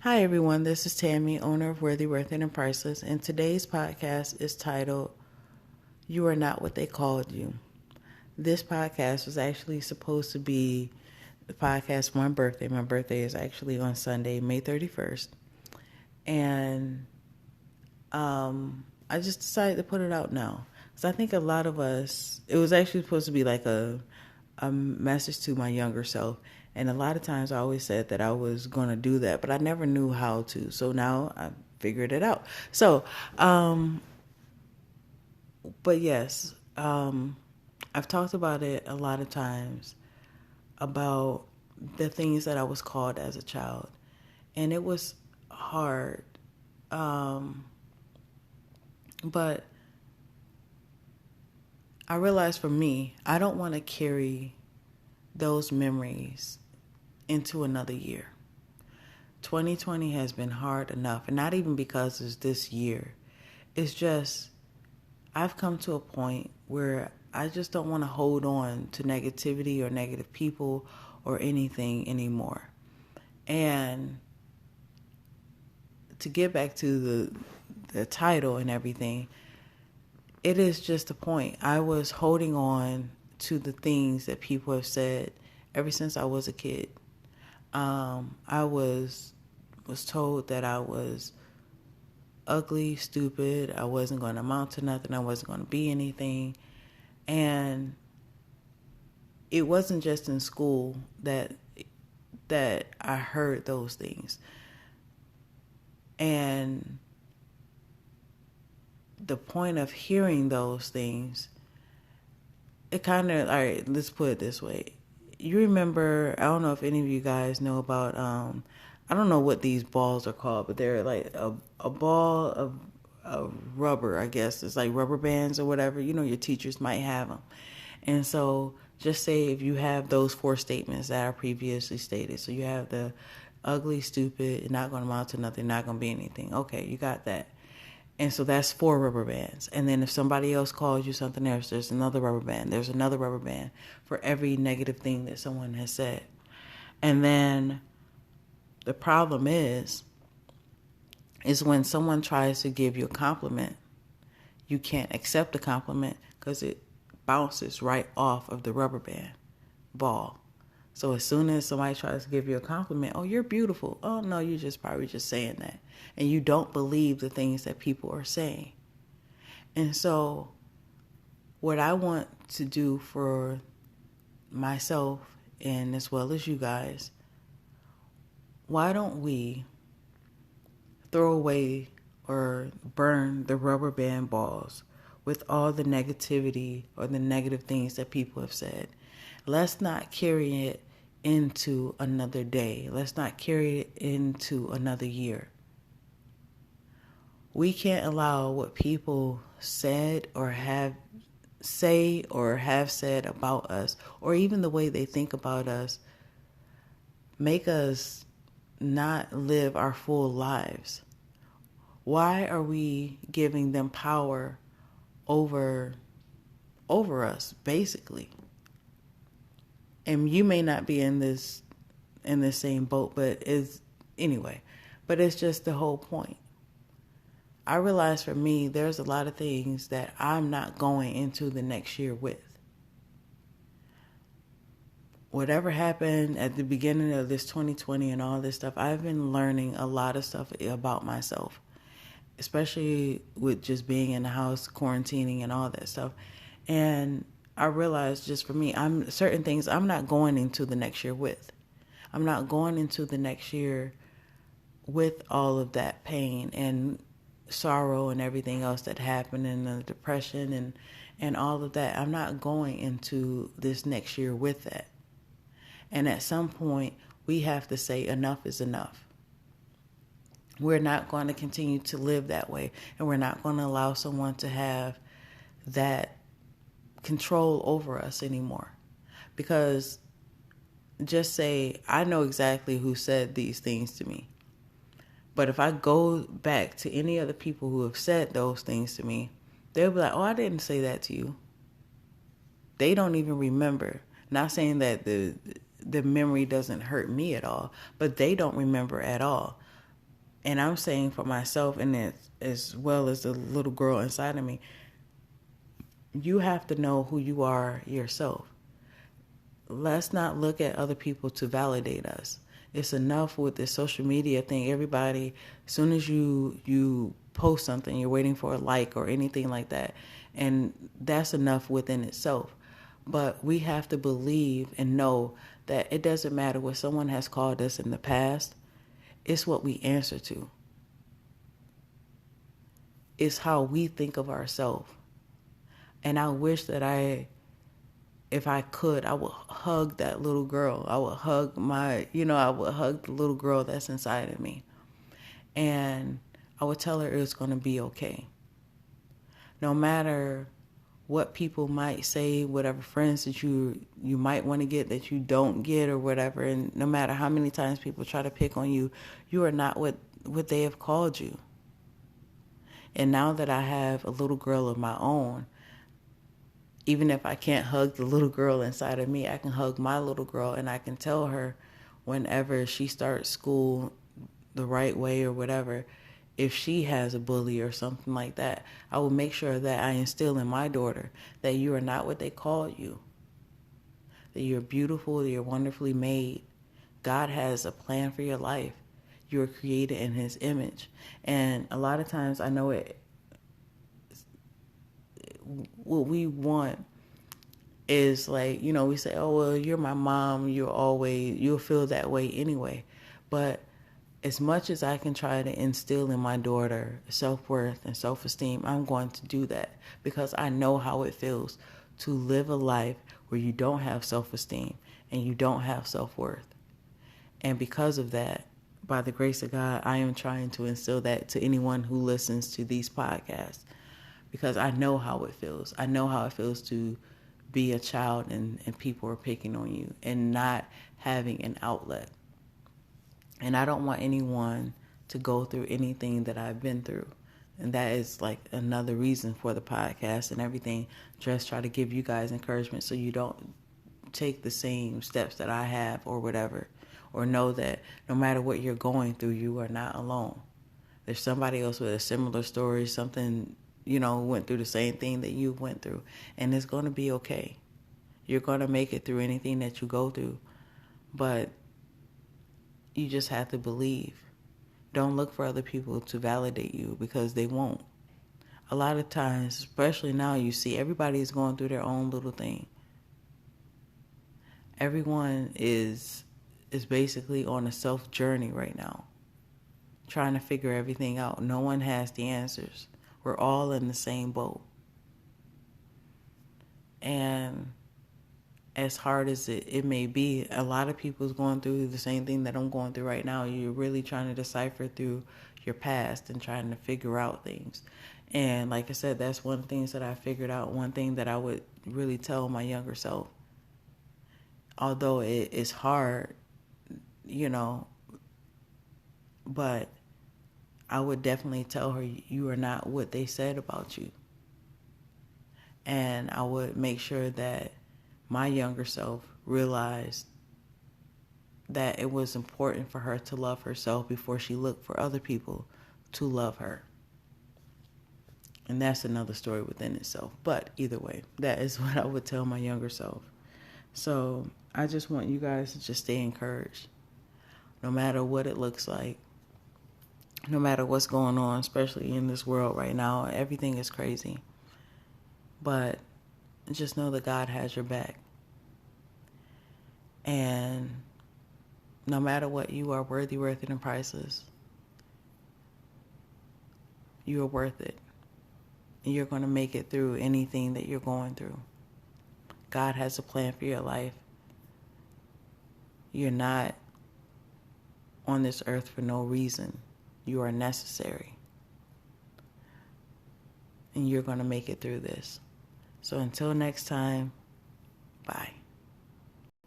Hi everyone, this is Tammy, owner of Worthyworthitpriceless, and today's podcast is titled, You Are Not What They Called You. This podcast was actually supposed to be the podcast for my birthday. My birthday is actually on Sunday, May 31st. And I just decided to put it out now. Because I think a lot of us, it was actually supposed to be like a message to my younger self. And a lot of times I always said that I was going to do that, but I never knew how to. So now I figured it out. So, but yes, I've talked about it a lot of times about the things that I was called as a child. And it was hard. But I realized for me, I don't want to carry those memories into another year. 2020 has been hard enough, and not even because it's this year. It's just, I've come to a point where I just don't want to hold on to negativity or negative people or anything anymore. And to get back to the title and everything, it is just a point. I was holding on to the things that people have said ever since I was a kid. I was told that I was ugly, stupid. I wasn't going to amount to nothing. I wasn't going to be anything. And it wasn't just in school that I heard those things. And the point of hearing those things, it kind of, all right, let's put it this way. You remember, I don't know if any of you guys know about, I don't know what these balls are called, but they're like a ball of rubber, I guess. It's like rubber bands or whatever. You know, your teachers might have them. And so just say if you have those four statements that are previously stated. So you have the ugly, stupid, not going to amount to nothing, not going to be anything. Okay, you got that. And so that's 4 rubber bands. And then if somebody else calls you something else, there's another rubber band. There's another rubber band for every negative thing that someone has said. And then the problem is when someone tries to give you a compliment, you can't accept the compliment because it bounces right off of the rubber band ball. So as soon as somebody tries to give you a compliment, oh, you're beautiful. Oh, no, you're just probably just saying that. And you don't believe the things that people are saying. And so what I want to do for myself and as well as you guys, why don't we throw away or burn the rubber band balls with all the negativity or the negative things that people have said? Let's not carry it into another day. Let's not carry it into another year. We can't allow what people said or have said about us, or even the way they think about us, make us not live our full lives. Why are we giving them power over us, basically? And you may not be in this same boat, but it's just the whole point. I realize for me, there's a lot of things that I'm not going into the next year with. Whatever happened at the beginning of this 2020 and all this stuff, I've been learning a lot of stuff about myself, especially with just being in the house, quarantining and all that stuff. And I realized just for me, certain things I'm not going into the next year with. I'm not going into the next year with all of that pain and sorrow and everything else that happened and the depression and all of that. I'm not going into this next year with that. And at some point, we have to say enough is enough. We're not going to continue to live that way, and we're not going to allow someone to have that control over us anymore. Because just say, I know exactly who said these things to me. But if I go back to any other people who have said those things to me, they'll be like, oh, I didn't say that to you. They don't even remember. Not saying that the memory doesn't hurt me at all, but they don't remember at all. And I'm saying for myself, and as well as the little girl inside of me, you have to know who you are yourself. Let's not look at other people to validate us. It's enough with this social media thing. Everybody, as soon as you post something, you're waiting for a like or anything like that. And that's enough within itself. But we have to believe and know that it doesn't matter what someone has called us in the past. It's what we answer to. It's how we think of ourselves. And I wish that if I could, I would hug that little girl. I would hug I would hug the little girl that's inside of me. And I would tell her it's going to be okay. No matter what people might say, whatever friends that you might want to get that you don't get or whatever, and no matter how many times people try to pick on you, you are not what they have called you. And now that I have a little girl of my own, even if I can't hug the little girl inside of me, I can hug my little girl, and I can tell her whenever she starts school the right way or whatever, if she has a bully or something like that, I will make sure that I instill in my daughter that you are not what they called you, that you're beautiful, that you're wonderfully made. God has a plan for your life. You are created in His image. And a lot of times I know what we want is like, we say, oh, well, you're my mom, you'll feel that way anyway. But as much as I can try to instill in my daughter self-worth and self-esteem, I'm going to do that because I know how it feels to live a life where you don't have self-esteem and you don't have self-worth. And because of that, by the grace of God, I am trying to instill that to anyone who listens to these podcasts because I know how it feels. I know how it feels to be a child and people are picking on you and not having an outlet. And I don't want anyone to go through anything that I've been through. And that is like another reason for the podcast and everything. Just try to give you guys encouragement so you don't take the same steps that I have or whatever. Or know that no matter what you're going through, you are not alone. There's somebody else with a similar story, something, went through the same thing that you went through. And it's going to be okay. You're going to make it through anything that you go through. But you just have to believe. Don't look for other people to validate you because they won't. A lot of times, especially now, you see everybody is going through their own little thing. Everyone is basically on a self journey right now, trying to figure everything out. No one has the answers. We're all in the same boat. And as hard as it may be, a lot of people is going through the same thing that I'm going through right now. You're really trying to decipher through your past and trying to figure out things. And like I said, that's one of the things that I figured out. One thing that I would really tell my younger self, although it is hard, but I would definitely tell her, you are not what they said about you. And I would make sure that my younger self realized that it was important for her to love herself before she looked for other people to love her. And that's another story within itself. But either way, that is what I would tell my younger self. So I just want you guys to just stay encouraged. No matter what it looks like, no matter what's going on, especially in this world right now, everything is crazy. But just know that God has your back. And no matter what, you are worthy, worth it, and priceless. You are worth it. And you're going to make it through anything that you're going through. God has a plan for your life. You're not on this earth for no reason. You are necessary. And you're going to make it through this. So until next time, bye.